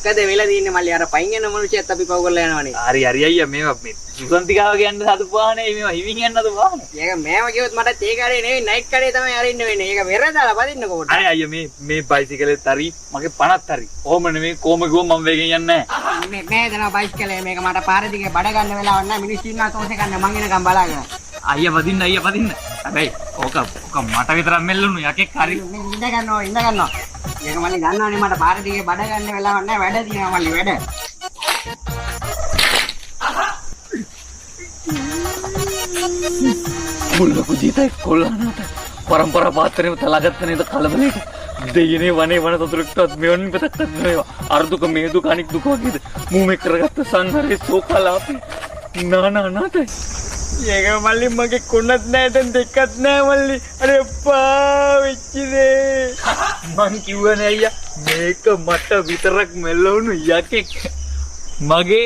මොකද වෙලා තින්නේ මල්ලි අර පයින් යන මිනිස්සුත් අපි පව කරලා යනවනේ. හරි හරි අයියා මේවා මේ සුසන්තිකාව කියන්නේ හදපුවානේ මේවා හිමින් යන්නද වාහනේ. ඒක මේව කිව්වොත් මට ඒ කාර්යය නෙවෙයි නයිට් කාර්යය තමයි අරින්න වෙන්නේ. ඒක වෙර දාලා පදින්නකො කොට. අනේ අයියා මේ බයිසිකලෙත් හරි මගේ පණත් හරි. ඔහොම නෙමෙයි කොහම ගියොත් මම වේගෙන් යන්නේ නැහැ. මේ දෙනවා බයිසිකලේ මේක මට පාර දිගේ බඩ ගන්න වෙලාවක් නැහැ. මිනිස්සු ඉන්නවා තෝසේ ගන්න මං එනකම් බලාගෙන. අයියා වදින්න. හැබැයි ඕක මට විතරක් මෙල්ලුණු යකෙක් හරි. ඉඳ ගන්නවා. ඒක මල්ලි දන්නවනේ මට පාර දිගේ බඩ ගන්න වෙලාවක් නැහැ. වැඩ තියෙනවා මල්ලි වැඩ. මුල්ලපු ජීතයි කොල්ලානට පරම්පරා පාත්‍රේම තලාගත්ත නේද කලබලෙට. දෙයනේ වනේ වන තතුරටත් මෙවන් පතක්වත් නෙවෙයි. අර දුක මේ දුක අනික් දුක වගේද. මූ මේ කරගත්ත සංහාරේ සෝකලාපේ. නාතයි. ඒක මල්ලි මගේ කොන්නත් නැහැ දැන් දෙකත් නැහැ මල්ලි. අර එපා වෙච්චිනේ. මං කිව්වනේ අයියා මේක මට විතරක් මෙල්ලවුණු යකෙක්. මගේ